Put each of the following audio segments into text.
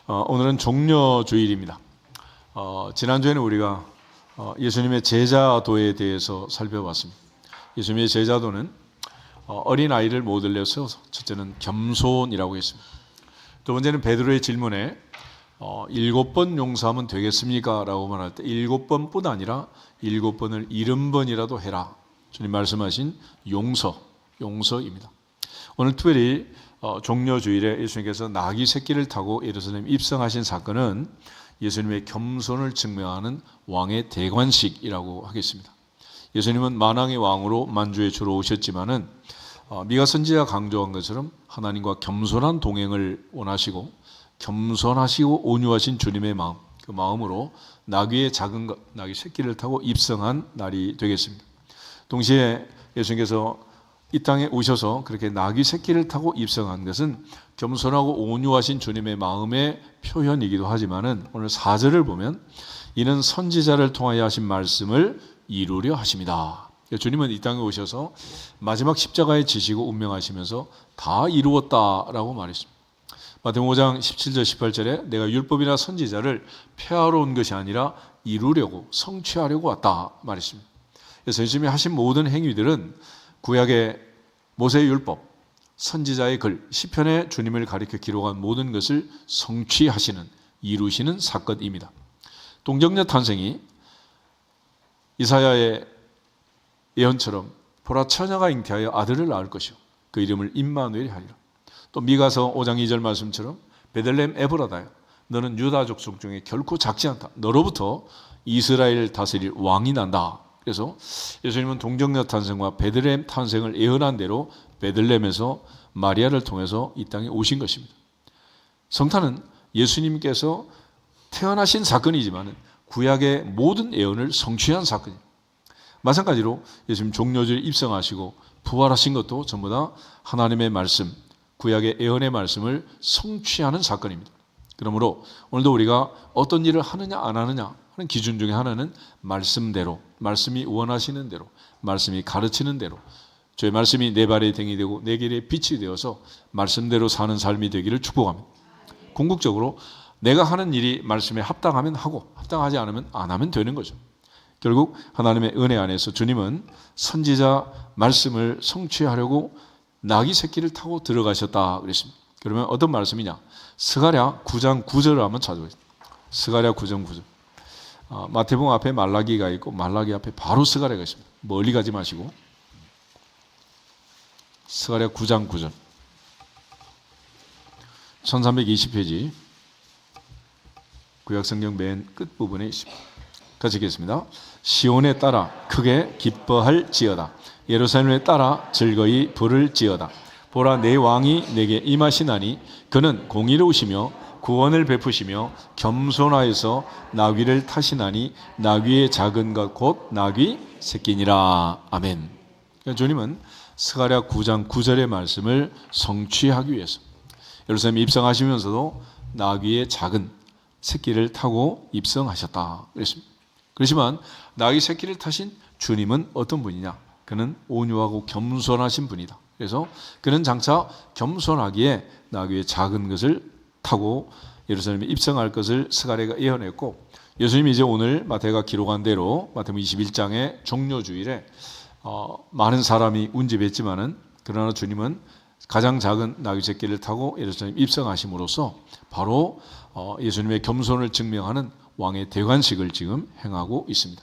오늘은 종려주일입니다. 지난주에는 우리가 예수님의 제자도에 대해서 살펴봤습니다. 예수님의 제자도는 어린아이를 모델로 세워서 첫째는 겸손이라고 했습니다. 두 번째는 베드로의 질문에 7번 용서하면 되겠습니까? 라고 말할 때 7번뿐 아니라 7번을 70번이라도 해라. 주님 말씀하신 용서입니다. 오늘 특별히 종려주일에 예수님께서 나귀 새끼를 타고 예루살렘 입성하신 사건은 예수님의 겸손을 증명하는 왕의 대관식이라고 하겠습니다. 예수님은 만왕의 왕으로 만주의 주로 오셨지만은 미가 선지자가 강조한 것처럼 하나님과 겸손한 동행을 원하시고 겸손하시고 온유하신 주님의 마음, 그 마음으로 나귀의 작은 것, 나귀 새끼를 타고 입성한 날이 되겠습니다. 동시에 예수님께서 이 땅에 오셔서 그렇게 나귀 새끼를 타고 입성한 것은 겸손하고 온유하신 주님의 마음의 표현이기도 하지만은 오늘 4절을 보면 이는 선지자를 통하여 하신 말씀을 이루려 하심이다. 주님은 이 땅에 오셔서 마지막 십자가에 지시고 운명하시면서 다 이루었다라고 말했습니다. 마태복음 5장 17절 18절에 내가 율법이나 선지자를 폐하러 온 것이 아니라 이루려고 성취하려고 왔다 말했습니다. 그래서 예수님이 하신 모든 행위들은 구약의 모세의 율법, 선지자의 글, 시편에 주님을 가리켜 기록한 모든 것을 성취하시는, 이루시는 사건입니다. 동정녀 탄생이 이사야의 예언처럼 보라 처녀가 잉태하여 아들을 낳을 것이요 그 이름을 임마누엘이 하리라. 또 미가서 5장 2절 말씀처럼 베들레헴 에브라다야 너는 유다 족속 중에 결코 작지 않다. 너로부터 이스라엘 다스릴 왕이 난다. 그래서 예수님은 동정녀 탄생과 베들레헴 탄생을 예언한 대로 베들레헴에서 마리아를 통해서 이 땅에 오신 것입니다. 성탄은 예수님께서 태어나신 사건이지만 구약의 모든 예언을 성취한 사건입니다. 마찬가지로 예수님 종려주에 입성하시고 부활하신 것도 전부 다 하나님의 말씀, 구약의 예언의 말씀을 성취하는 사건입니다. 그러므로 오늘도 우리가 어떤 일을 하느냐 안 하느냐 하는 기준 중에 하나는 말씀대로, 말씀이 원하시는 대로, 말씀이 가르치는 대로 주의 말씀이 내 발의 등이 되고 내 길의 빛이 되어서 말씀대로 사는 삶이 되기를 축복합니다. 궁극적으로 내가 하는 일이 말씀에 합당하면 하고 합당하지 않으면 안 하면 되는 거죠. 결국 하나님의 은혜 안에서 주님은 선지자 말씀을 성취하려고 나귀 새끼를 타고 들어가셨다 그랬습니다. 그러면 어떤 말씀이냐? 스가랴 9장 9절을 한번 찾아보겠습니다. 스가랴 9장 9절. 마태복음 앞에 말라기가 있고 말라기 앞에 바로 스가랴가 있습니다. 멀리 가지 마시고 스가랴 9장 9절 1320페이지 구약성경 맨 끝부분에 있습니다. 같이 읽겠습니다. 시온에 따라 크게 기뻐할지어다. 예루살렘에 따라 즐거이 부를지어다. 보라 내 왕이 내게 임하시나니 그는 공의로우시며 구원을 베푸시며 겸손하여서 나귀를 타시나니 나귀의 작은 것 곧 나귀 새끼니라. 아멘. 그러니까 주님은 스가랴 9장 9절의 말씀을 성취하기 위해서 예루살렘에 입성하시면서도 나귀의 작은 새끼를 타고 입성하셨다 그랬습니다. 그렇지만 나귀 새끼를 타신 주님은 어떤 분이냐? 그는 온유하고 겸손하신 분이다. 그래서 그는 장차 겸손하기에 나귀의 작은 것을 타고 예루살렘에 입성할 것을 스가랴가 예언했고 예수님이 이제 오늘 마태가 기록한 대로 마태복음 21장의 종려주일에 많은 사람이 운집했지만은 그러나 주님은 가장 작은 나귀 새끼를 타고 예루살렘 입성하심으로써 바로 예수님의 겸손을 증명하는 왕의 대관식을 지금 행하고 있습니다.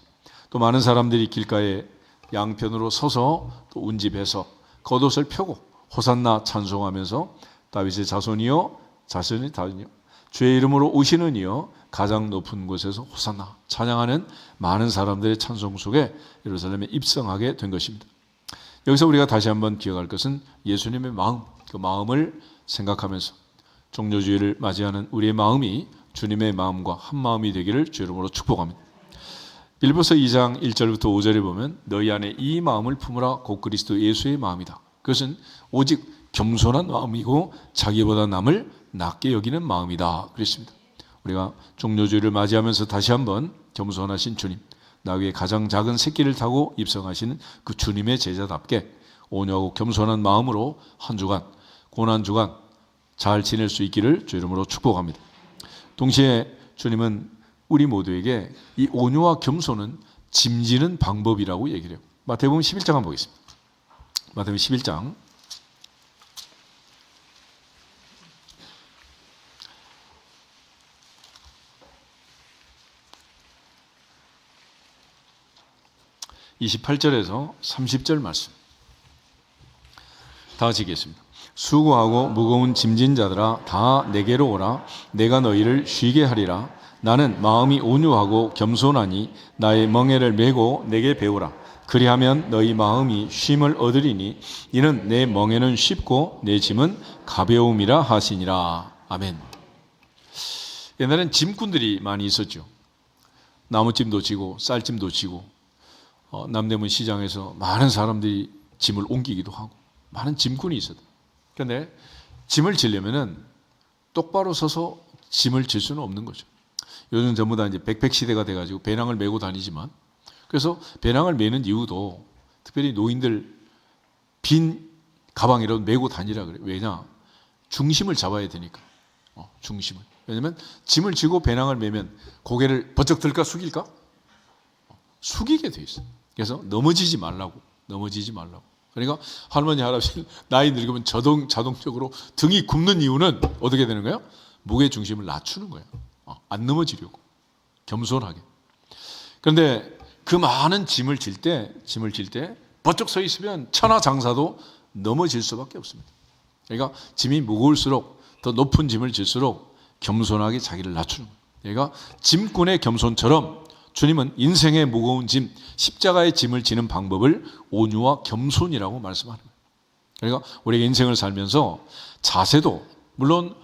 또 많은 사람들이 길가에 양편으로 서서 또 운집해서 겉옷을 펴고 호산나 찬송하면서 다윗의 자손이여 자손이 다윗이여 주의 이름으로 오시는 이여 가장 높은 곳에서 호산나 찬양하는 많은 사람들의 찬송 속에 예루살렘에 입성하게 된 것입니다. 여기서 우리가 다시 한번 기억할 것은 예수님의 마음, 그 마음을 생각하면서 종려주일을 맞이하는 우리의 마음이 주님의 마음과 한 마음이 되기를 주 이름으로 축복합니다. 빌립보서 2장 1절부터 5절에 보면 너희 안에 이 마음을 품으라 곧 그리스도 예수의 마음이다. 그것은 오직 겸손한 마음이고 자기보다 남을 낮게 여기는 마음이다 그랬습니다. 우리가 종려주일을 맞이하면서 다시 한번 겸손하신 주님, 나귀의 가장 작은 새끼를 타고 입성하시는 그 주님의 제자답게 온유하고 겸손한 마음으로 한 주간 고난 주간 잘 지낼 수 있기를 주 이름으로 축복합니다. 동시에 주님은 우리 모두에게 이 온유와 겸손은 짐지는 방법이라고 얘기를 해요. 마태복음 11장 한번 보겠습니다. 마태복음 11장 28절에서 30절 말씀 다 같이 읽겠습니다. 수고하고 무거운 짐진 자들아 다 내게로 오라. 내가 너희를 쉬게 하리라. 나는 마음이 온유하고 겸손하니 나의 멍에를 메고 내게 배우라. 그리하면 너희 마음이 쉼을 얻으리니 이는 내 멍에는 쉽고 내 짐은 가벼움이라 하시니라. 아멘. 옛날엔 짐꾼들이 많이 있었죠. 나무짐도 지고 쌀짐도 지고 남대문 시장에서 많은 사람들이 짐을 옮기기도 하고 많은 짐꾼이 있었다. 그런데 짐을 지려면은 똑바로 서서 짐을 질 수는 없는 거죠. 요즘 전부 다 이제 백팩 시대가 돼가지고 배낭을 메고 다니지만, 그래서 배낭을 메는 이유도 특별히 노인들 빈 가방이라도 메고 다니라 그래요. 왜냐? 중심을 잡아야 되니까. 중심을. 왜냐면 짐을 지고 배낭을 메면 고개를 번쩍 들까 숙일까? 숙이게 돼 있어요. 그래서 넘어지지 말라고. 그러니까 할머니, 할아버지 나이 늙으면 자동적으로 등이 굽는 이유는 어떻게 되는 거예요? 무게 중심을 낮추는 거예요. 안 넘어지려고. 겸손하게. 그런데 그 많은 짐을 질 때 번쩍 서 있으면 천하장사도 넘어질 수밖에 없습니다. 그러니까 짐이 무거울수록 더 높은 짐을 질수록 겸손하게 자기를 낮추는 거예요. 그러니까 짐꾼의 겸손처럼 주님은 인생의 무거운 짐, 십자가의 짐을 지는 방법을 온유와 겸손이라고 말씀하는 거예요. 그러니까 우리가 인생을 살면서 자세도 물론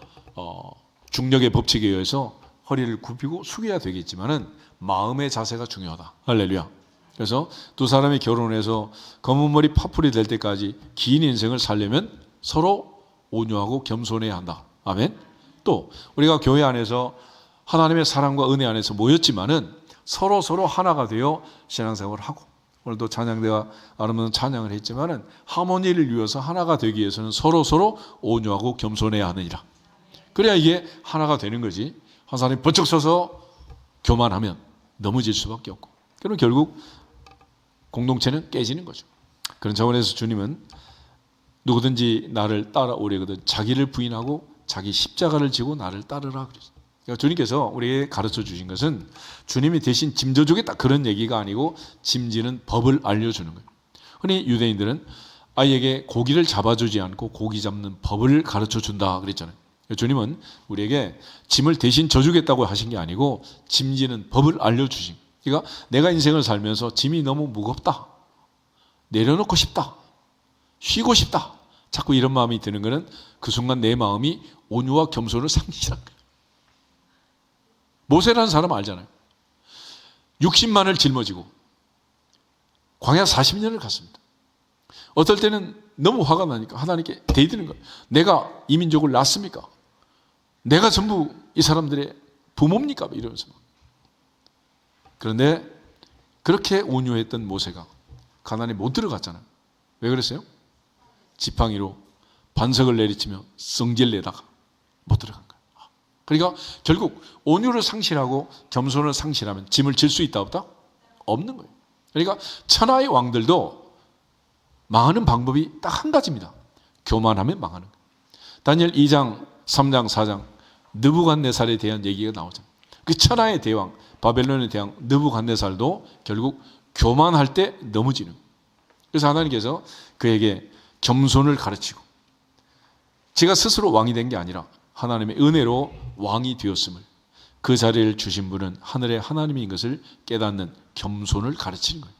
중력의 법칙에 의해서 허리를 굽히고 숙여야 되겠지만은 마음의 자세가 중요하다. 할렐루야. 그래서 두 사람이 결혼해서 검은 머리 파풀이 될 때까지 긴 인생을 살려면 서로 온유하고 겸손해야 한다. 아멘. 또 우리가 교회 안에서 하나님의 사랑과 은혜 안에서 모였지만은 서로 하나가 되어 신앙생활을 하고, 오늘도 찬양대가 아름다운 찬양을 했지만은 하모니를 위해서 하나가 되기 위해서는 서로 온유하고 겸손해야 하느니라. 그래야 이게 하나가 되는 거지. 한 사람이 번쩍 서서 교만하면 넘어질 수밖에 없고, 그럼 결국 공동체는 깨지는 거죠. 그런 차원에서 주님은 누구든지 나를 따라오려거든 자기를 부인하고 자기 십자가를 지고 나를 따르라 그랬어요. 그러니까 주님께서 우리에게 가르쳐 주신 것은 주님이 대신 짐져주겠다 그런 얘기가 아니고 짐지는 법을 알려주는 거예요. 흔히 유대인들은 아이에게 고기를 잡아주지 않고 고기 잡는 법을 가르쳐 준다 그랬잖아요. 주님은 우리에게 짐을 대신 져주겠다고 하신 게 아니고 짐지는 법을 알려주신 거예요. 그러니까 내가 인생을 살면서 짐이 너무 무겁다, 내려놓고 싶다, 쉬고 싶다, 자꾸 이런 마음이 드는 것은 그 순간 내 마음이 온유와 겸손을 상실한 거예요. 모세라는 사람 알잖아요. 60만을 짊어지고 광야 40년을 갔습니다. 어떨 때는 너무 화가 나니까 하나님께 대드는 거예요. 내가 이 민족을 낳습니까? 내가 전부 이 사람들의 부모입니까? 이러면서. 그런데 그렇게 온유했던 모세가 가나안에 못 들어갔잖아요. 왜 그랬어요? 지팡이로 반석을 내리치며 성질 내다가 못 들어간 거예요. 그러니까 결국 온유를 상실하고 겸손을 상실하면 짐을 질 수 있다 없다? 없는 거예요. 그러니까 천하의 왕들도 망하는 방법이 딱 한 가지입니다. 교만하면 망하는 거예요. 다니엘 2장, 3장, 4장 느부갓네살에 대한 얘기가 나오잖아요. 그 천하의 대왕, 바벨론의 대왕 느부갓네살도 결국 교만할 때 넘어지는 거예요. 그래서 하나님께서 그에게 겸손을 가르치고, 제가 스스로 왕이 된 게 아니라 하나님의 은혜로 왕이 되었음을, 그 자리를 주신 분은 하늘의 하나님인 것을 깨닫는 겸손을 가르치는 거예요.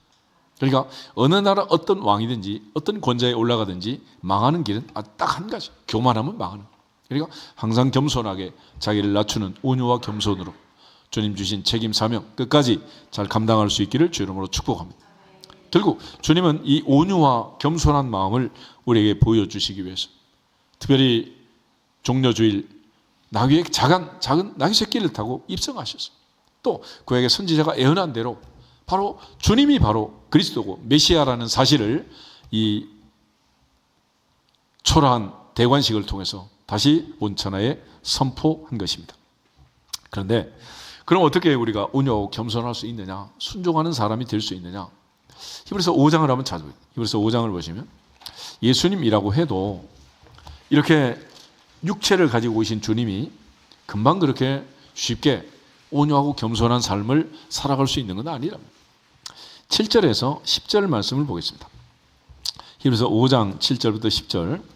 그러니까 어느 나라 어떤 왕이든지 어떤 권좌에 올라가든지 망하는 길은 딱 한 가지, 교만하면 망하는 거예요. 그러니까 항상 겸손하게 자기를 낮추는 온유와 겸손으로 주님 주신 책임 사명 끝까지 잘 감당할 수 있기를 주 이름으로 축복합니다. 결국 주님은 이 온유와 겸손한 마음을 우리에게 보여주시기 위해서 특별히 종려주일 나귀의 작은 나귀 새끼를 타고 입성하셨어요. 또 그에게 선지자가 예언한 대로 바로 주님이 바로 그리스도고 메시아라는 사실을 이 초라한 대관식을 통해서 다시 온 천하에 선포한 것입니다. 그런데 그럼 어떻게 우리가 온유하고 겸손할 수 있느냐? 순종하는 사람이 될 수 있느냐? 히브리서 5장을 한번 찾아보세요. 히브리서 5장을 보시면 예수님이라고 해도 이렇게 육체를 가지고 오신 주님이 금방 그렇게 쉽게 온유하고 겸손한 삶을 살아갈 수 있는 건 아니랍니다. 7절에서 10절 말씀을 보겠습니다. 히브리서 5장 7절부터 10절.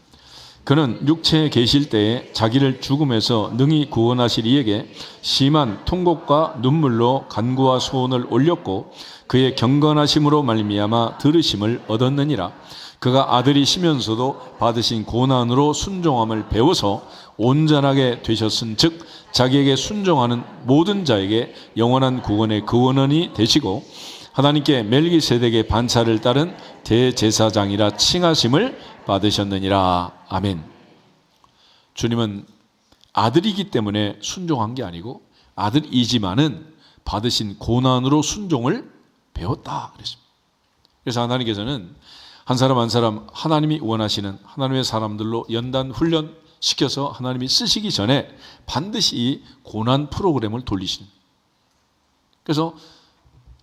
그는 육체에 계실 때에 자기를 죽음에서 능히 구원하실 이에게 심한 통곡과 눈물로 간구와 소원을 올렸고 그의 경건하심으로 말미암아 들으심을 얻었느니라. 그가 아들이시면서도 받으신 고난으로 순종함을 배워서 온전하게 되셨은즉 자기에게 순종하는 모든 자에게 영원한 구원의 근원이 되시고 하나님께 멜기세덱의 반차를 따른 대제사장이라 칭하심을 받으셨느니라. 아멘. 주님은 아들이기 때문에 순종한 게 아니고 아들이지만은 받으신 고난으로 순종을 배웠다 그랬습니다. 그래서 하나님께서는 한 사람 한 사람 하나님이 원하시는 하나님의 사람들로 연단 훈련 시켜서 하나님이 쓰시기 전에 반드시 이 고난 프로그램을 돌리시는. 그래서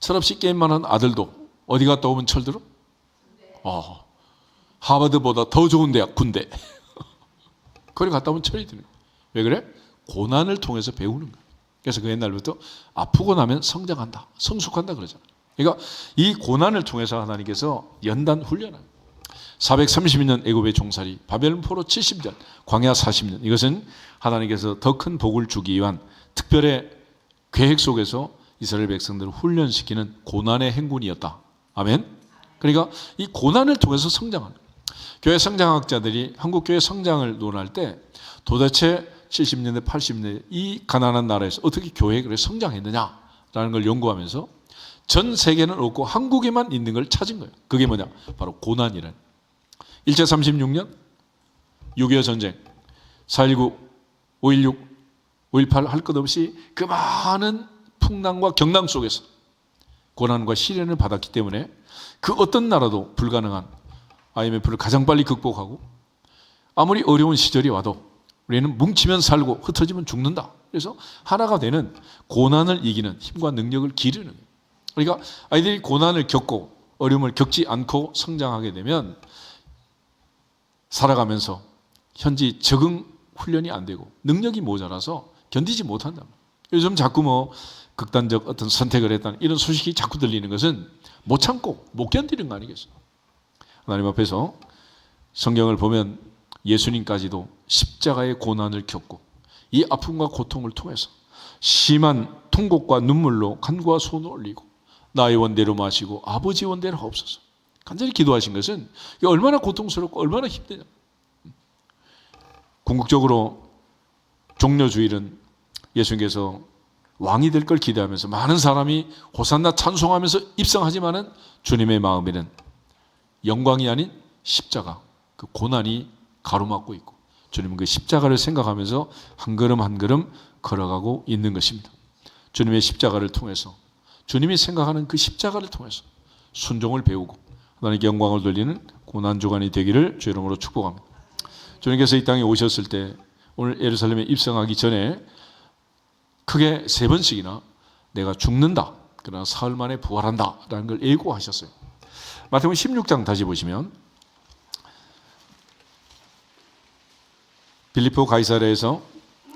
철없이 게임만 한 아들도 어디 갔다 오면 철들어? 하버드보다 더 좋은 대학 군대. 거기 갔다 오면 철이 드는 거예요. 왜 그래? 고난을 통해서 배우는 거예요. 그래서 그 옛날부터 아프고 나면 성장한다, 성숙한다 그러잖아요. 그러니까 이 고난을 통해서 하나님께서 연단 훈련을 430년 애굽의 종살이, 바벨론 포로 70년, 광야 40년. 이것은 하나님께서 더 큰 복을 주기 위한 특별의 계획 속에서 이스라엘 백성들을 훈련시키는 고난의 행군이었다. 아멘. 그러니까 이 고난을 통해서 성장하는 거예요. 교회 성장학자들이 한국 교회 성장을 논할 때 도대체 70년대, 80년대 이 가난한 나라에서 어떻게 교회가 성장했느냐라는 걸 연구하면서 전 세계는 없고 한국에만 있는 걸 찾은 거예요. 그게 뭐냐? 바로 고난이라는. 일제 36년, 6.25 전쟁, 4.19, 5.16, 5.18 할 것 없이 그 많은 풍랑과 경랑 속에서 고난과 시련을 받았기 때문에 그 어떤 나라도 불가능한 IMF를 가장 빨리 극복하고 아무리 어려운 시절이 와도 우리는 뭉치면 살고 흩어지면 죽는다. 그래서 하나가 되는 고난을 이기는 힘과 능력을 기르는 거예요. 그러니까 아이들이 고난을 겪고 어려움을 겪지 않고 성장하게 되면 살아가면서 현지 적응 훈련이 안 되고 능력이 모자라서 견디지 못한다. 요즘 자꾸 극단적 어떤 선택을 했다는 이런 소식이 자꾸 들리는 것은 못 참고 못 견디는 거 아니겠어요? 하나님 앞에서 성경을 보면 예수님까지도 십자가의 고난을 겪고 이 아픔과 고통을 통해서 심한 통곡과 눈물로 간구와 손을 올리고 나의 원대로 마시고 아버지 원대로 하옵소서. 간절히 기도하신 것은 이게 얼마나 고통스럽고 얼마나 힘드냐. 궁극적으로 종려주일은 예수님께서 왕이 될 걸 기대하면서 많은 사람이 호산나 찬송하면서 입성하지만은 주님의 마음에는 영광이 아닌 십자가, 그 고난이 가로막고 있고 주님은 그 십자가를 생각하면서 한 걸음 한 걸음 걸어가고 있는 것입니다. 주님의 십자가를 통해서 주님이 생각하는 그 십자가를 통해서 순종을 배우고 하나님께 영광을 돌리는 고난주간이 되기를 주의 이름으로 축복합니다. 주님께서 이 땅에 오셨을 때 오늘 예루살렘에 입성하기 전에 크게 3번씩이나 내가 죽는다, 그러나 사흘 만에 부활한다 라는 걸 예고하셨어요. 마태복음 16장 다시 보시면 빌립보 가이사랴에서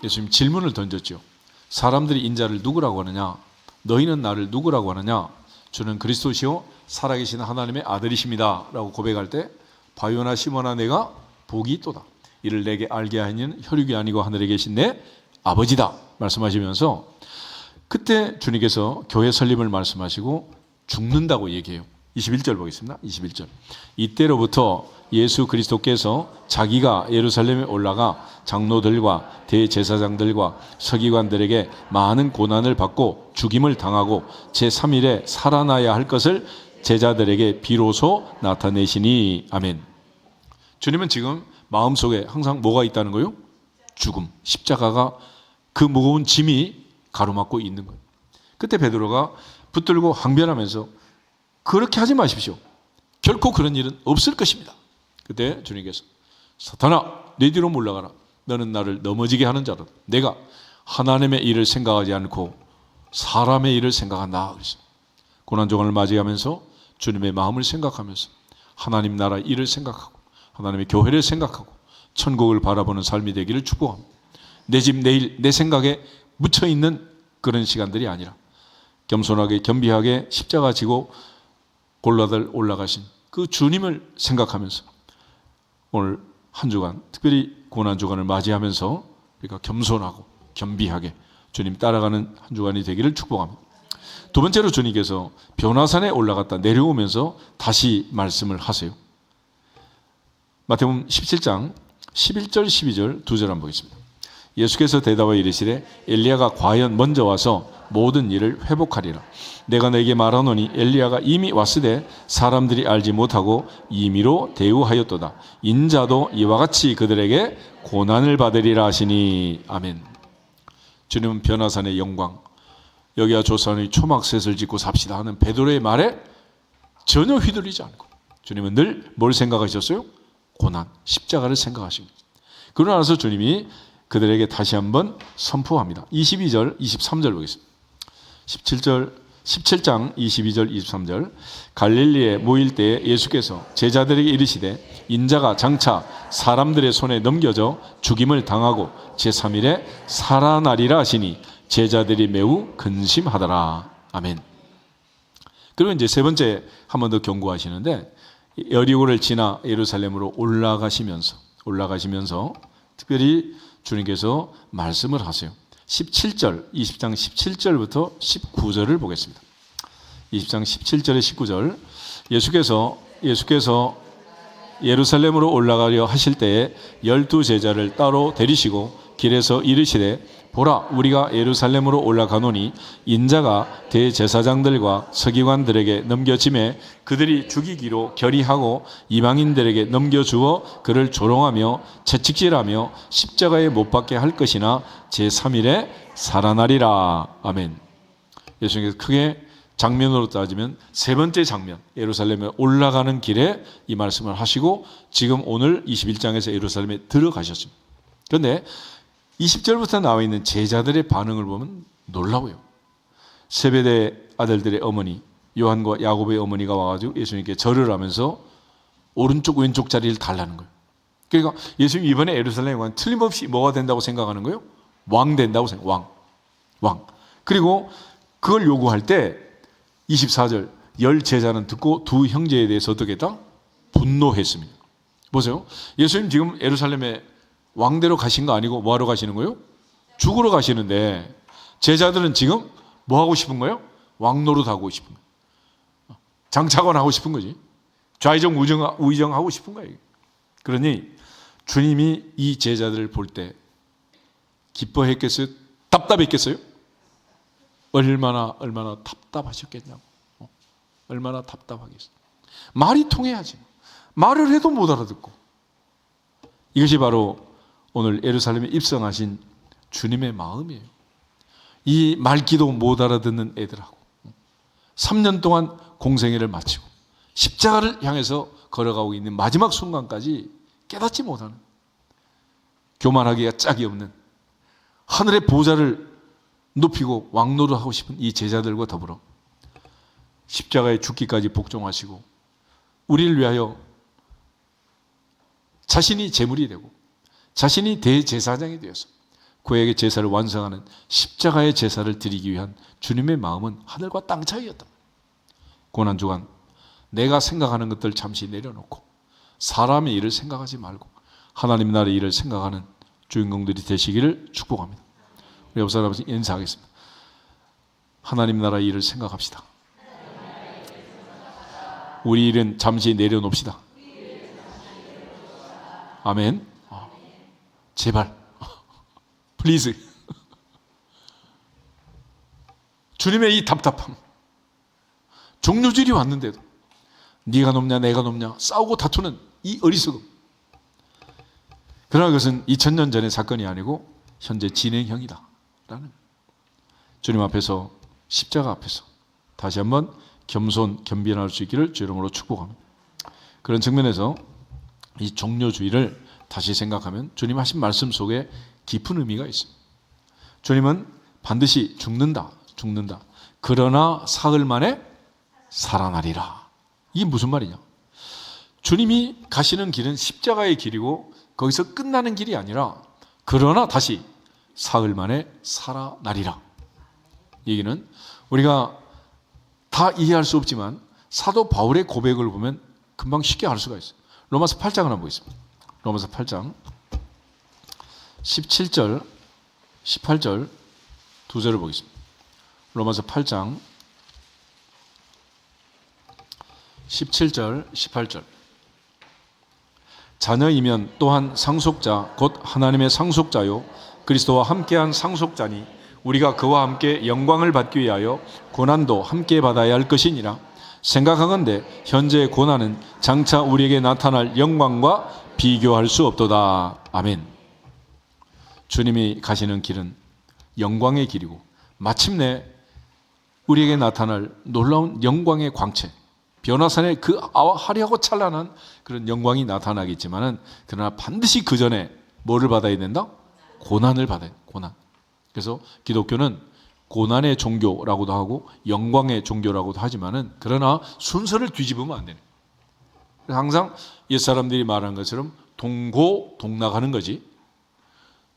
예수님 질문을 던졌죠. 사람들이 인자를 누구라고 하느냐? 너희는 나를 누구라고 하느냐? 주는 그리스도시요 살아계신 하나님의 아들이십니다 라고 고백할 때 바요나 시몬아 내가 복이 있도다. 이를 내게 알게 하는 혈육이 아니고 하늘에 계신 내 아버지다 말씀하시면서 그때 주님께서 교회 설립을 말씀하시고 죽는다고 얘기해요. 21절 보겠습니다. 21절. 이때로부터 예수 그리스도께서 자기가 예루살렘에 올라가 장로들과 대제사장들과 서기관들에게 많은 고난을 받고 죽임을 당하고 제3일에 살아나야 할 것을 제자들에게 비로소 나타내시니. 아멘. 주님은 지금 마음속에 항상 뭐가 있다는 거예요? 죽음, 십자가가 그 무거운 짐이 가로막고 있는 거예요. 그때 베드로가 붙들고 항변하면서 그렇게 하지 마십시오. 결코 그런 일은 없을 것입니다. 그때 주님께서 사탄아 내 뒤로 물러가라. 너는 나를 넘어지게 하는 자다. 내가 하나님의 일을 생각하지 않고 사람의 일을 생각한다. 고난조간을 맞이하면서 주님의 마음을 생각하면서 하나님 나라 일을 생각하고 하나님의 교회를 생각하고 천국을 바라보는 삶이 되기를 축복합니다. 내 집, 내 일, 내 생각에 묻혀있는 그런 시간들이 아니라 겸손하게 겸비하게 십자가 지고 골라들 올라가신 그 주님을 생각하면서 오늘 한 주간 특별히 고난주간을 맞이하면서 우리가 겸손하고 겸비하게 주님 따라가는 한 주간이 되기를 축복합니다. 두 번째로 주님께서 변화산에 올라갔다 내려오면서 다시 말씀을 하세요. 마태복음 17장 11절 12절 두 절 한번 보겠습니다. 예수께서 대답하여 이르시되 엘리야가 과연 먼저 와서 모든 일을 회복하리라. 내가 너에게 말하노니 엘리야가 이미 왔으되 사람들이 알지 못하고 임의로 대우하였도다. 인자도 이와 같이 그들에게 고난을 받으리라 하시니. 아멘. 주님은 변화산의 영광, 여기와 조선의 초막셋을 짓고 삽시다 하는 베드로의 말에 전혀 휘둘리지 않고 주님은 늘 뭘 생각하셨어요? 고난, 십자가를 생각하십니다. 그러고 나서 주님이 그들에게 다시 한번 선포합니다. 22절, 23절 보겠습니다. 17장 22절, 23절. 갈릴리에 모일 때에 예수께서 제자들에게 이르시되 인자가 장차 사람들의 손에 넘겨져 죽임을 당하고 제3일에 살아나리라 하시니 제자들이 매우 근심하더라. 아멘. 그리고 이제 세 번째 한 번 더 경고하시는데 여리고를 지나 예루살렘으로 올라가시면서 특별히 주님께서 말씀을 하세요. 17절, 20장 17절부터 19절을 보겠습니다. 20장 17절에 19절. 예수께서 예루살렘으로 올라가려 하실 때에 12 제자를 따로 데리시고 길에서 이르시되 보라, 우리가 예루살렘으로 올라가노니 인자가 대제사장들과 서기관들에게 넘겨짐에 그들이 죽이기로 결의하고 이방인들에게 넘겨주어 그를 조롱하며 채찍질하며 십자가에 못 박게 할 것이나 제3일에 살아나리라. 아멘. 예수님께서 크게 장면으로 따지면 세 번째 장면, 예루살렘에 올라가는 길에 이 말씀을 하시고 지금 오늘 21장에서 예루살렘에 들어가셨습니다. 그런데 20절부터 나와 있는 제자들의 반응을 보면 놀라워요. 세베대 아들들의 어머니 요한과 야곱의 어머니가 와가지고 예수님께 절을 하면서 오른쪽 왼쪽 자리를 달라는 거예요. 그러니까 예수님 이번에 예루살렘에 가면 틀림없이 뭐가 된다고 생각하는 거예요? 왕 된다고 생각해요. 왕. 그리고 그걸 요구할 때 24절 10 제자는 듣고 두 형제에 대해서 어떻게 했다? 분노했습니다. 보세요. 예수님 지금 예루살렘에 왕대로 가신 거 아니고 뭐하러 가시는 거예요? 죽으러 가시는데 제자들은 지금 뭐 하고 싶은 거예요? 왕노릇 하고 싶은 거예요. 장차관 하고 싶은 거지. 좌의정 우의정 하고 싶은 거예요. 그러니 주님이 이 제자들을 볼 때 기뻐했겠어요? 답답했겠어요? 얼마나 답답하셨겠냐고. 얼마나 답답하겠어요. 말이 통해야지. 말을 해도 못 알아듣고. 이것이 바로 오늘 예루살렘에 입성하신 주님의 마음이에요. 이 말기도 못 알아듣는 애들하고 3년 동안 공생애를 마치고 십자가를 향해서 걸어가고 있는 마지막 순간까지 깨닫지 못하는, 교만하기가 짝이 없는, 하늘의 보좌를 높이고 왕노를 하고 싶은 이 제자들과 더불어 십자가에 죽기까지 복종하시고 우리를 위하여 자신이 제물이 되고 자신이 대제사장이 되어서 그에게 제사를 완성하는 십자가의 제사를 드리기 위한 주님의 마음은 하늘과 땅 차이였다. 고난주간 내가 생각하는 것들 잠시 내려놓고 사람의 일을 생각하지 말고 하나님 나라의 일을 생각하는 주인공들이 되시기를 축복합니다. 우리 옆 사람에서 인사하겠습니다. 하나님 나라의 일을 생각합시다. 우리 일은 잠시 내려놓읍시다. 아멘. 제발 플리즈. 주님의 이 답답함, 종료질이 왔는데도 네가 높냐 내가 높냐 싸우고 다투는 이 어리석음, 그러나 그것은 2000년 전의 사건이 아니고 현재 진행형이다 라는 주님 앞에서, 십자가 앞에서 다시 한번 겸손할 수 있기를 주 이름으로 축복합니다. 그런 측면에서 이 종료주의를 다시 생각하면 주님 하신 말씀 속에 깊은 의미가 있습니다. 주님은 반드시 죽는다. 그러나 사흘 만에 살아나리라. 이게 무슨 말이냐? 주님이 가시는 길은 십자가의 길이고 거기서 끝나는 길이 아니라 그러나 다시 사흘 만에 살아나리라. 얘기는 우리가 다 이해할 수 없지만 사도 바울의 고백을 보면 금방 쉽게 알 수가 있어요. 로마서 8장을 한번 보겠습니다. 로마서 8장 17절 18절 두 절을 보겠습니다. 로마서 8장 17절 18절 자녀이면 또한 상속자 곧 하나님의 상속자요 그리스도와 함께한 상속자니 우리가 그와 함께 영광을 받기 위하여 고난도 함께 받아야 할 것이니라. 생각하건대 현재의 고난은 장차 우리에게 나타날 영광과 비교할 수 없도다. 아멘. 주님이 가시는 길은 영광의 길이고 마침내 우리에게 나타날 놀라운 영광의 광채, 변화산의 그 화려하고 찬란한 그런 영광이 나타나겠지만은 그러나 반드시 그 전에 뭐를 받아야 된다? 고난을 받아야 돼. 고난. 그래서 기독교는 고난의 종교라고도 하고 영광의 종교라고도 하지만은 그러나 순서를 뒤집으면 안 되네. 항상 옛사람들이 말하는 것처럼 동고동락하는 거지.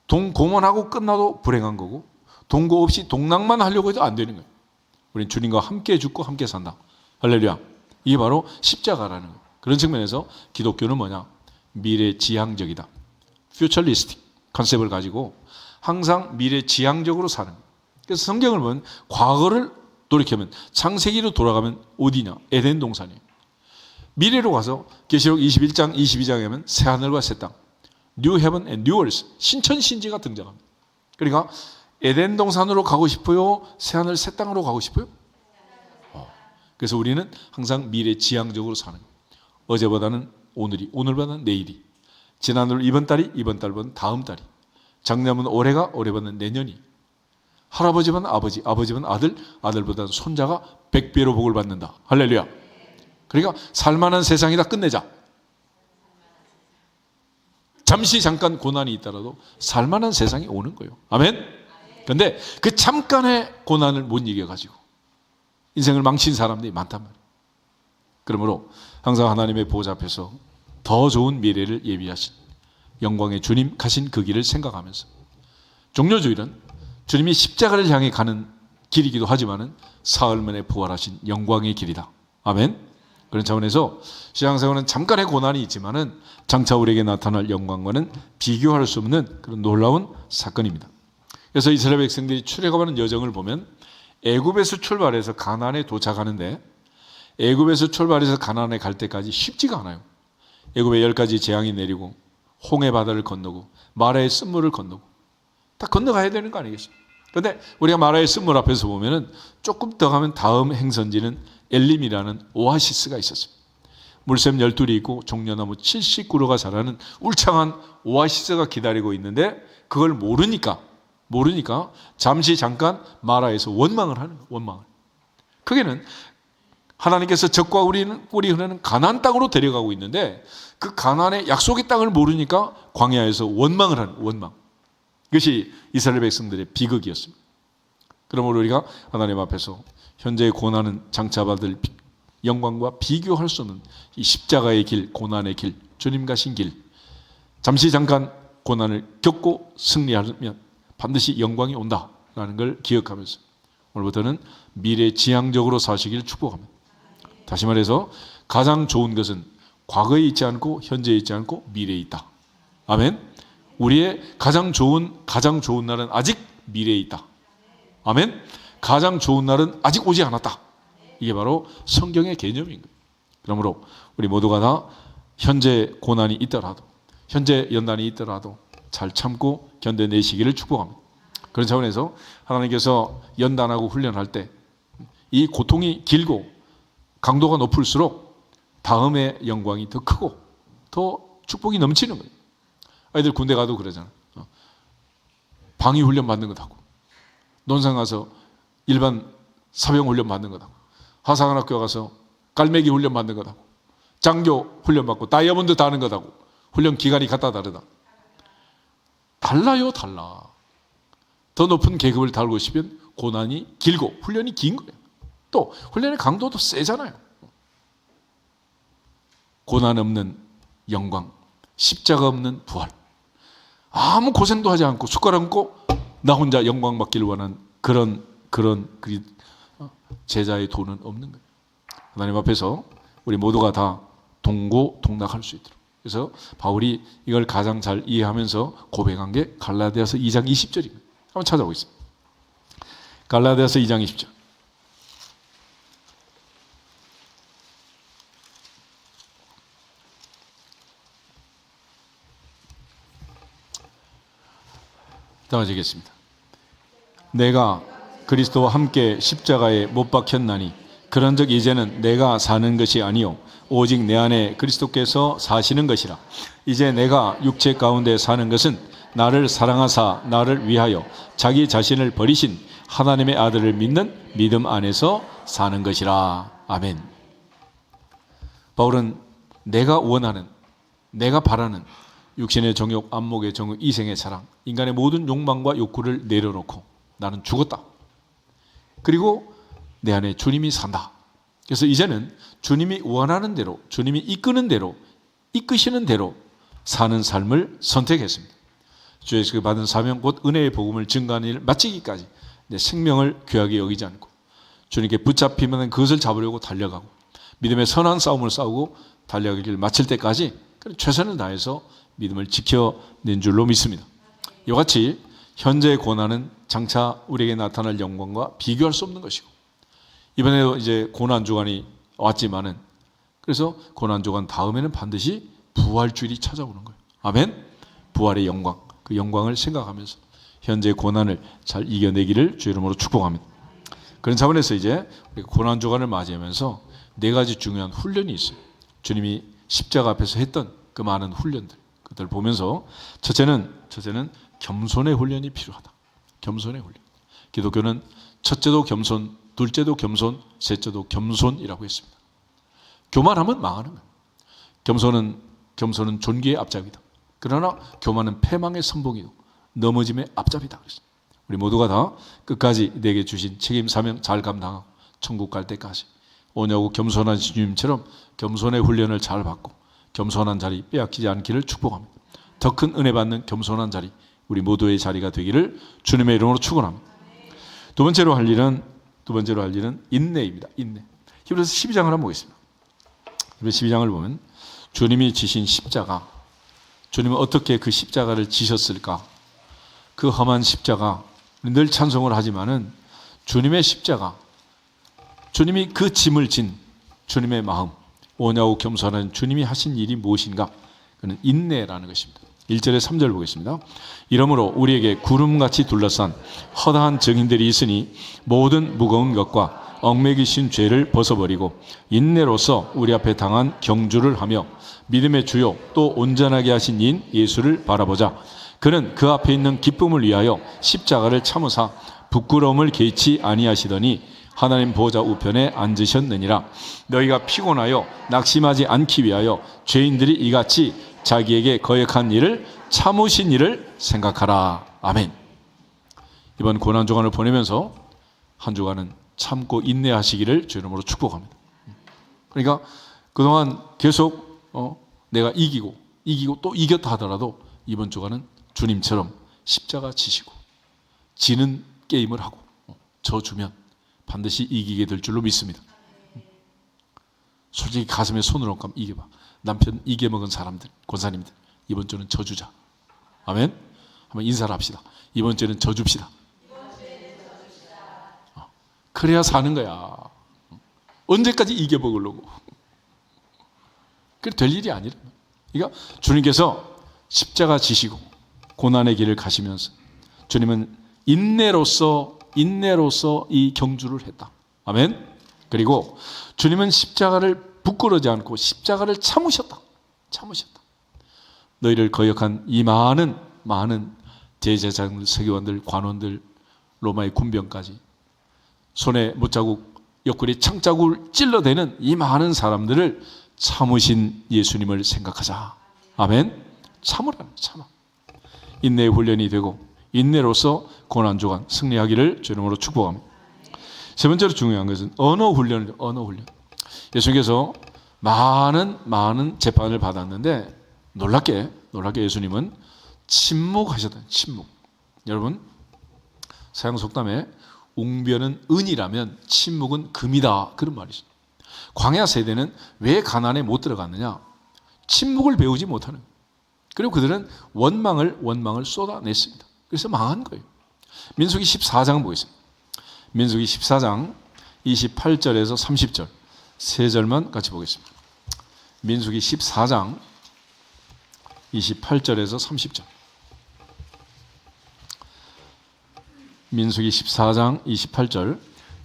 동고만하고 끝나도 불행한 거고 동고 없이 동락만 하려고 해도 안 되는 거예요. 우린 주님과 함께 죽고 함께 산다. 할렐루야. 이게 바로 십자가라는 거예요. 그런 측면에서 기독교는 뭐냐? 미래지향적이다. 퓨처리스틱 컨셉을 가지고 항상 미래지향적으로 사는 거예요. 그래서 성경을 보면 과거를 돌이켜면 창세기로 돌아가면 어디냐? 에덴 동산이에요. 미래로 가서 계시록 21장 22장에 하면 새하늘과 새 땅 New Heaven and New Earth 신천신지가 등장합니다. 그러니까 에덴 동산으로 가고 싶어요? 새하늘 새 땅으로 가고 싶어요? 그래서 우리는 항상 미래지향적으로 사는 거예요. 어제보다는 오늘이, 오늘보다는 내일이, 지난달 이번 달이, 이번 달보다는 다음 달이, 작년은 올해가, 올해보다는 내년이, 할아버지보다는 아버지, 아버지보다는 아들, 아들보다는 손자가 100배로 복을 받는다. 할렐루야. 그러니까 살만한 세상이다 끝내자. 잠시 잠깐 고난이 있더라도 살만한 세상이 오는 거예요. 아멘. 그런데 그 잠깐의 고난을 못 이겨가지고 인생을 망친 사람들이 많단 말이에요. 그러므로 항상 하나님의 보좌 앞에서 더 좋은 미래를 예비하신 영광의 주님 가신 그 길을 생각하면서 종료주일은 주님이 십자가를 향해 가는 길이기도 하지만은 사흘 만에 부활하신 영광의 길이다. 아멘. 그런 차원에서 신앙생활은 잠깐의 고난이 있지만은 장차 우리에게 나타날 영광과는 비교할 수 없는 그런 놀라운 사건입니다. 그래서 이스라엘 백성들이 출애굽하는 여정을 보면 애굽에서 출발해서 가나안에 도착하는데 애굽에서 출발해서 가나안에 갈 때까지 쉽지가 않아요. 애굽에 10가지 재앙이 내리고 홍해 바다를 건너고 마라의 쓴물을 건너고 다 건너가야 되는 거 아니겠습니까? 그런데 우리가 마라의 쓴물 앞에서 보면은 조금 더 가면 다음 행선지는 엘림이라는 오아시스가 있었어요. 물샘 12이 있고 종려나무 70그루가 자라는 울창한 오아시스가 기다리고 있는데 그걸 모르니까 잠시 잠깐 마라에서 원망을 하는 거예요. 원망을. 그게는 하나님께서 적과 꿀이 흐르는 가나안 땅으로 데려가고 있는데 그 가나안의 약속의 땅을 모르니까 광야에서 원망을 하는 원망. 이것이 이스라엘 백성들의 비극이었습니다. 그러므로 우리가 하나님 앞에서 현재의 고난은 장차 받을 영광과 비교할 수 없는 이 십자가의 길, 고난의 길, 주님 가신 길, 잠시 잠깐 고난을 겪고 승리하면 반드시 영광이 온다라는 걸 기억하면서 오늘부터는 미래지향적으로 사시길 축복합니다. 다시 말해서 가장 좋은 것은 과거에 있지 않고 현재에 있지 않고 미래에 있다. 아멘. 우리의 가장 좋은 날은 아직 미래에 있다. 아멘. 가장 좋은 날은 아직 오지 않았다. 이게 바로 성경의 개념인 거예요. 그러므로 우리 모두가 다 현재 고난이 있더라도 현재 연단이 있더라도 잘 참고 견뎌내시기를 축복합니다. 그런 차원에서 하나님께서 연단하고 훈련할 때 이 고통이 길고 강도가 높을수록 다음의 영광이 더 크고 더 축복이 넘치는 거예요. 아이들 군대 가도 그러잖아. 방위 훈련 받는 것하고 논산 가서 일반 사병 훈련 받는 것하고 하사관학교 가서 깔매기 훈련 받는 것하고 장교 훈련 받고 다이아몬드 다는 것하고 훈련 기간이 갖다 다르다. 달라요, 달라. 더 높은 계급을 달고 싶으면 고난이 길고 훈련이 긴 거예요. 또 훈련의 강도도 세잖아요. 고난 없는 영광, 십자가 없는 부활. 아무 고생도 하지 않고 숟가락 얹고 나 혼자 영광 받기를 원하는 그런 제자의 도는 없는 거예요. 하나님 앞에서 우리 모두가 다 동고동락할 수 있도록. 그래서 바울이 이걸 가장 잘 이해하면서 고백한 게 갈라디아서 2장 20절입니다. 한번 찾아보겠습니다. 갈라디아서 2장 20절. 따라지겠습니다. 내가 그리스도와 함께 십자가에 못 박혔나니 그런즉 이제는 내가 사는 것이 아니요 오직 내 안에 그리스도께서 사시는 것이라. 이제 내가 육체 가운데 사는 것은 나를 사랑하사 나를 위하여 자기 자신을 버리신 하나님의 아들을 믿는 믿음 안에서 사는 것이라. 아멘. 바울은 내가 원하는, 내가 바라는 육신의 정욕, 안목의 정욕, 이생의 사랑, 인간의 모든 욕망과 욕구를 내려놓고 나는 죽었다. 그리고 내 안에 주님이 산다. 그래서 이제는 주님이 원하는 대로, 주님이 이끄는 대로, 이끄시는 대로 사는 삶을 선택했습니다. 주에서 받은 사명 곧 은혜의 복음을 증거하는 일을 마치기까지 내 생명을 귀하게 여기지 않고 주님께 붙잡히면 그것을 잡으려고 달려가고 믿음의 선한 싸움을 싸우고 달려가기를 마칠 때까지 최선을 다해서 믿음을 지켜낸 줄로 믿습니다. 이와 같이 현재의 고난은 장차 우리에게 나타날 영광과 비교할 수 없는 것이고 이번에도 이제 고난주간이 왔지만은 그래서 고난주간 다음에는 반드시 부활주일이 찾아오는 거예요. 아멘. 부활의 영광, 그 영광을 생각하면서 현재의 고난을 잘 이겨내기를 주 이름으로 축복합니다. 그런 차원에서 이제 고난주간을 맞이하면서 네 가지 중요한 훈련이 있어요. 주님이 십자가 앞에서 했던 그 많은 훈련들, 그들을 보면서 첫째는 겸손의 훈련이 필요하다. 겸손의 훈련. 기독교는 첫째도 겸손, 둘째도 겸손, 셋째도 겸손이라고 했습니다. 교만하면 망하는 거예요. 겸손은 존귀의 앞잡이다. 그러나 교만은 패망의 선봉이고 넘어짐의 앞잡이다. 우리 모두가 다 끝까지 내게 주신 책임 사명 잘 감당하고 천국 갈 때까지 오냐고 겸손한 주님처럼 겸손의 훈련을 잘 받고 겸손한 자리 빼앗기지 않기를 축복합니다. 더 큰 은혜 받는 겸손한 자리, 우리 모두의 자리가 되기를 주님의 이름으로 축원합니다. 두 번째로 할 일은 인내입니다. 인내. 히브리서 12장을 한번 보겠습니다. 히브리서 12장을 보면 주님이 지신 십자가, 주님은 어떻게 그 십자가를 지셨을까? 그 험한 십자가, 늘 찬송을 하지만은 주님의 십자가, 주님이 그 짐을 진 주님의 마음, 오냐고 겸손한 주님이 하신 일이 무엇인가? 그는 인내라는 것입니다. 1절에 3절 보겠습니다. 이러므로 우리에게 구름같이 둘러싼 허다한 증인들이 있으니 모든 무거운 것과 얽매이신 죄를 벗어버리고 인내로서 우리 앞에 당한 경주를 하며 믿음의 주요 또 온전하게 하신 인 예수를 바라보자. 그는 그 앞에 있는 기쁨을 위하여 십자가를 참으사 부끄러움을 개의치 아니하시더니 하나님 보좌 우편에 앉으셨느니라. 너희가 피곤하여 낙심하지 않기 위하여 죄인들이 이같이 자기에게 거역한 일을 참으신 일을 생각하라. 아멘. 이번 고난주간을 보내면서 한 주간은 참고 인내하시기를 주 이름으로 축복합니다. 그러니까 그동안 계속 내가 이기고 또 이겼다 하더라도 이번 주간은 주님처럼 십자가 지시고 지는 게임을 하고 져주면 반드시 이기게 될 줄로 믿습니다. 솔직히 가슴에 손을 얹고 이겨봐. 남편 이겨먹은 사람들, 권사님들, 이번 주는 져주자. 아멘. 한번 인사를 합시다. 이번 주는 져줍시다. 그래야 사는 거야. 언제까지 이겨먹으려고. 그게 될 일이 아니라. 그러니까 주님께서 십자가 지시고 고난의 길을 가시면서 주님은 인내로서 이 경주를 했다. 아멘. 그리고 주님은 십자가를 부끄러지 않고 십자가를 참으셨다. 너희를 거역한 이 많은 대제사장들, 서기관들, 관원들, 로마의 군병까지 손에 못자국, 옆구리에 창자국을 찔러대는 이 많은 사람들을 참으신 예수님을 생각하자. 아멘. 참아. 인내의 훈련이 되고 인내로서 고난주간 승리하기를 주 이름으로 축복합니다. 세 번째로 중요한 것은 언어 훈련이죠. 언어 훈련. 예수님께서 많은 재판을 받았는데 놀랍게 예수님은 침묵하셨다. 침묵. 여러분, 서양 속담에 웅변은 은이라면 침묵은 금이다, 그런 말이 있어요. 광야 세대는 왜 가나안에 못 들어갔느냐? 침묵을 배우지 못하는 거예요. 그리고 그들은 원망을 쏟아냈습니다. 그래서 망한 거예요. 민수기 14장 보겠습니다. 민수기 14장 28절에서 30절 세 절만 같이 보겠습니다. 민수기 14장 28절에서 30절. 민수기 14장 28절.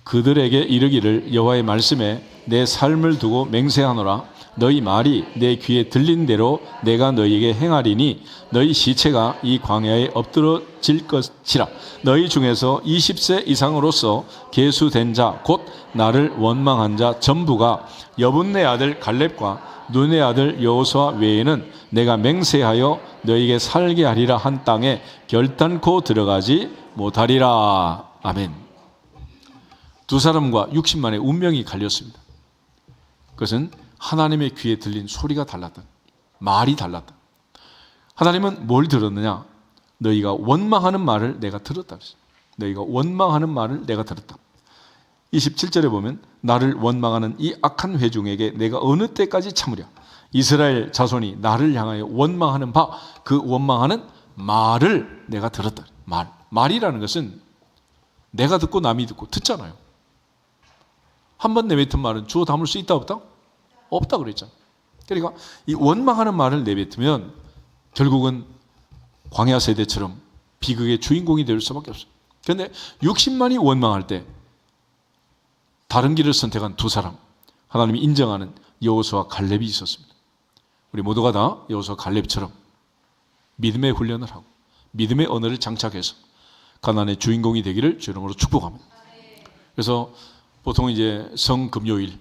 그들에게 이르기를 여호와의 말씀에 내 삶을 두고 맹세하노라. 너희 말이 내 귀에 들린 대로 내가 너희에게 행하리니 너희 시체가 이 광야에 엎드러질 것이라. 너희 중에서 20세 이상으로서 계수된 자 곧 나를 원망한 자 전부가 여분네 아들 갈렙과 눈의 아들 여호수아 외에는 내가 맹세하여 너희에게 살게 하리라 한 땅에 결단코 들어가지 못하리라. 아멘. 두 사람과 60만의 운명이 갈렸습니다. 그것은 하나님의 귀에 들린 소리가 달랐다. 말이 달랐다. 하나님은 뭘 들었느냐? 너희가 원망하는 말을 내가 들었다. 너희가 원망하는 말을 내가 들었다. 27절에 보면 나를 원망하는 이 악한 회중에게 내가 어느 때까지 참으랴. 이스라엘 자손이 나를 향하여 원망하는 바 그 원망하는 말을 내가 들었다. 말이라는 것은 내가 듣고 남이 듣고 듣잖아요. 한 번 내뱉은 말은 주워 담을 수 있다 없다? 없다 그랬잖아요. 그러니까 이 원망하는 말을 내뱉으면 결국은 광야 세대처럼 비극의 주인공이 될 수밖에 없어요. 그런데 60만이 원망할 때 다른 길을 선택한 두 사람, 하나님이 인정하는 여호수아와 갈렙이 있었습니다. 우리 모두가 다 여호수아와 갈렙처럼 믿음의 훈련을 하고 믿음의 언어를 장착해서 가나안의 주인공이 되기를 주 이름으로 축복합니다. 그래서 보통 이제 성금요일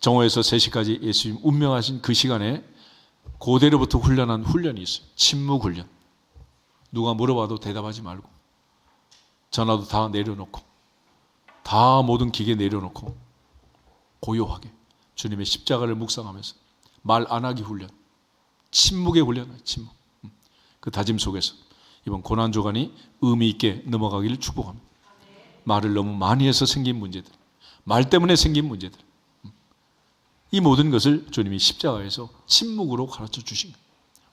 정오에서 3시까지 예수님 운명하신 그 시간에 고대로부터 훈련한 훈련이 있어요. 침묵 훈련. 누가 물어봐도 대답하지 말고 전화도 다 내려놓고 다 모든 기계 내려놓고 고요하게 주님의 십자가를 묵상하면서 말 안 하기 훈련. 침묵의 훈련. 침묵. 그 다짐 속에서 이번 고난주간이 의미 있게 넘어가기를 축복합니다. 말을 너무 많이 해서 생긴 문제들, 말 때문에 생긴 문제들, 이 모든 것을 주님이 십자가에서 침묵으로 가르쳐 주신 거예요.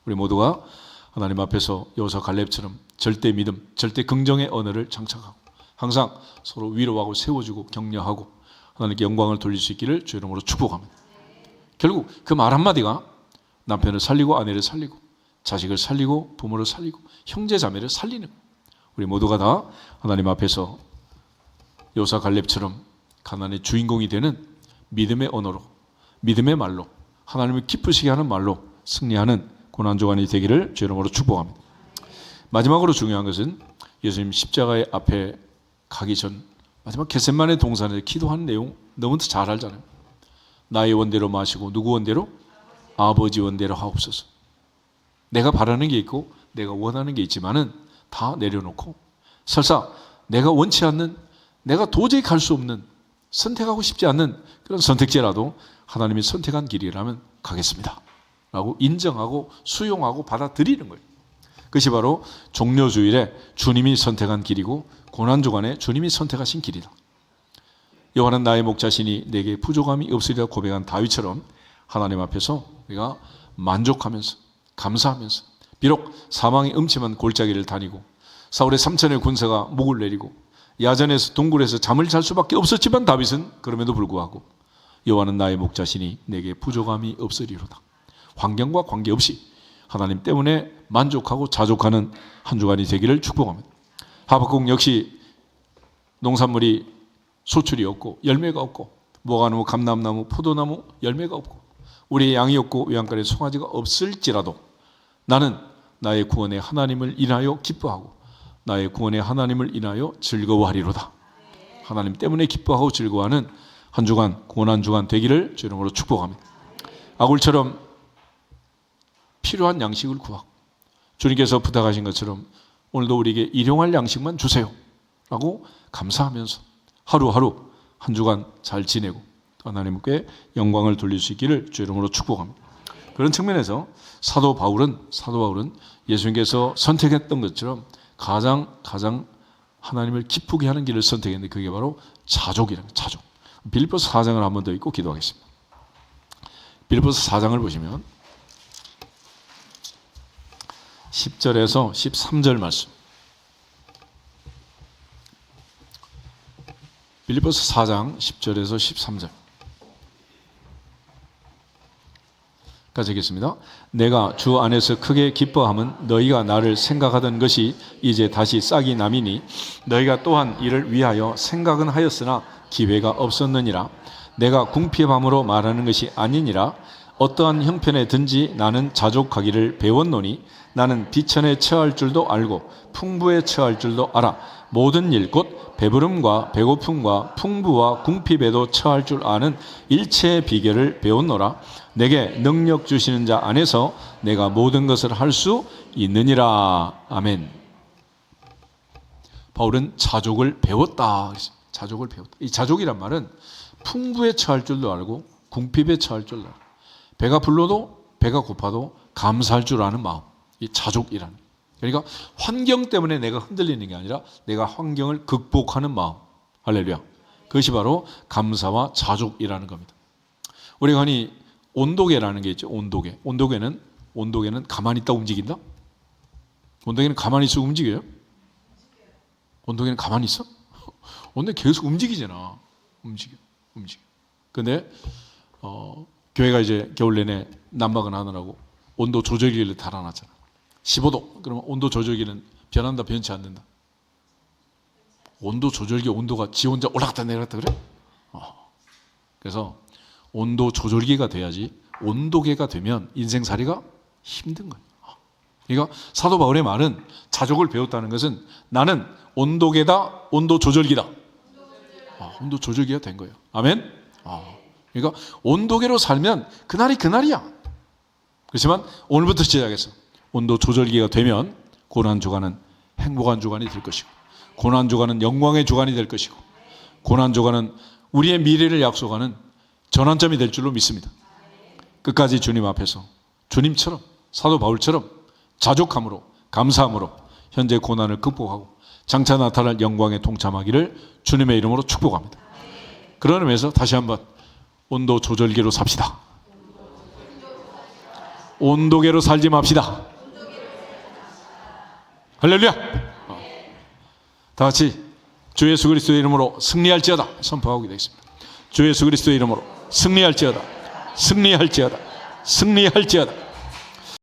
우리 모두가 하나님 앞에서 여호수아 갈렙처럼 절대 믿음, 절대 긍정의 언어를 장착하고 항상 서로 위로하고 세워주고 격려하고 하나님께 영광을 돌릴 수 있기를 주 이름으로 축복합니다. 결국 그 말 한마디가 남편을 살리고 아내를 살리고 자식을 살리고 부모를 살리고 형제 자매를 살리는 거예요. 우리 모두가 다 하나님 앞에서 여호수아 갈렙처럼 가나안의 주인공이 되는 믿음의 언어로, 믿음의 말로, 하나님을 기쁘시게 하는 말로 승리하는 고난주간이 되기를 주 이름으로 축복합니다. 마지막으로 중요한 것은 예수님 십자가의 앞에 가기 전 마지막 겟세마네 동산에서 기도하는 내용 너무 잘 알잖아요. 나의 원대로 마시고 누구 원대로? 아버지 원대로 하옵소서. 내가 바라는 게 있고 내가 원하는 게 있지만은 다 내려놓고 설사 내가 원치 않는, 내가 도저히 갈 수 없는, 선택하고 싶지 않는 그런 선택지라도 하나님이 선택한 길이라면 가겠습니다 라고 인정하고 수용하고 받아들이는 거예요. 그것이 바로 종려주일에 주님이 선택한 길이고 고난주간에 주님이 선택하신 길이다. 여호와는 나의 목자시니 내게 부족함이 없으리라 고백한 다윗처럼 하나님 앞에서 우리가 만족하면서 감사하면서 비록 사망의 음침한 골짜기를 다니고 사울의 3천의 군사가 목을 내리고 야전에서 동굴에서 잠을 잘 수밖에 없었지만 다윗은 그럼에도 불구하고 여호와는 나의 목자시니 내게 부족함이 없으리로다. 환경과 관계없이 하나님 때문에 만족하고 자족하는 한 주간이 되기를 축복합니다. 하박국 역시 농산물이 소출이 없고 열매가 없고 무화과나무, 감람나무, 포도나무 열매가 없고 우리의 양이 없고 외양간에 송아지가 없을지라도 나는 나의 구원의 하나님을 인하여 기뻐하고 나의 구원의 하나님을 인하여 즐거워하리로다. 하나님 때문에 기뻐하고 즐거워하는 한 주간, 고난주간 되기를 주 이름으로 축복합니다. 아굴처럼 필요한 양식을 구하고 주님께서 부탁하신 것처럼 오늘도 우리에게 일용할 양식만 주세요 라고 감사하면서 하루하루 한 주간 잘 지내고 하나님께 영광을 돌릴 수 있기를 주 이름으로 축복합니다. 그런 측면에서 사도 바울은 예수님께서 선택했던 것처럼 가장 하나님을 기쁘게 하는 길을 선택했는데 그게 바로 자족이라는 거예요. 자족. 빌립보서 4장을 한 번 더 읽고 기도하겠습니다. 빌립보서 4장을 보시면 10절에서 13절 말씀. 빌립보서 4장 10절에서 13절 까지 읽겠습니다. 내가 주 안에서 크게 기뻐함은 너희가 나를 생각하던 것이 이제 다시 싹이 남이니 너희가 또한 이를 위하여 생각은 하였으나 기회가 없었느니라. 내가 궁핍함으로 말하는 것이 아니니라. 어떠한 형편에든지 나는 자족하기를 배웠노니 나는 비천에 처할 줄도 알고 풍부에 처할 줄도 알아. 모든 일 곧 배부름과 배고픔과 풍부와 궁핍에도 처할 줄 아는 일체의 비결을 배웠노라. 내게 능력 주시는 자 안에서 내가 모든 것을 할 수 있느니라. 아멘. 바울은 자족을 배웠다. 자족을 배웠다. 이 자족이란 말은 풍부에 처할 줄도 알고 궁핍에 처할 줄도 알고 배가 불러도 배가 고파도 감사할 줄 아는 마음. 이 자족이라는. 그러니까 환경 때문에 내가 흔들리는 게 아니라 내가 환경을 극복하는 마음. 할렐루야. 그것이 바로 감사와 자족이라는 겁니다. 우리가 흔히 온도계라는 게 있죠. 온도계. 온도계는 가만히 있다 움직인다? 온도계는 가만히 있어 움직여요? 온도계는 가만히 있어? 온도계 계속 움직이잖아. 움직여. 근데 교회가 이제 겨울 내내 난방을 하느라고 온도 조절기를 달아놨잖아. 15도. 그러면 온도 조절기는 변한다, 변치 않는다? 온도 조절기 온도가 지 혼자 올라갔다 내려갔다 그래? 그래서 온도 조절기가 돼야지 온도계가 되면 인생살이가 힘든 거예요. 그러니까 사도 바울의 말은 자족을 배웠다는 것은 나는 온도계다, 온도 조절기다. 온도 조절기가 된 거예요. 아멘? 그러니까 온도계로 살면 그날이 그날이야. 그렇지만 오늘부터 시작해서 온도 조절기가 되면 고난주간은 행복한 주간이 될 것이고 고난주간은 영광의 주간이 될 것이고 고난주간은 우리의 미래를 약속하는 전환점이 될 줄로 믿습니다. 끝까지 주님 앞에서 주님처럼 사도 바울처럼 자족함으로 감사함으로 현재 고난을 극복하고 장차 나타날 영광에 동참하기를 주님의 이름으로 축복합니다. 그런 의미에서 다시 한번 온도 조절기로 삽시다. 온도계로 살지 맙시다. 할렐루야. 다 같이 주 예수 그리스도의 이름으로 승리할지어다 선포하고 되겠습니다. 주 예수 그리스도의 이름으로 승리할지어다. 승리할지어다. 승리할지어다.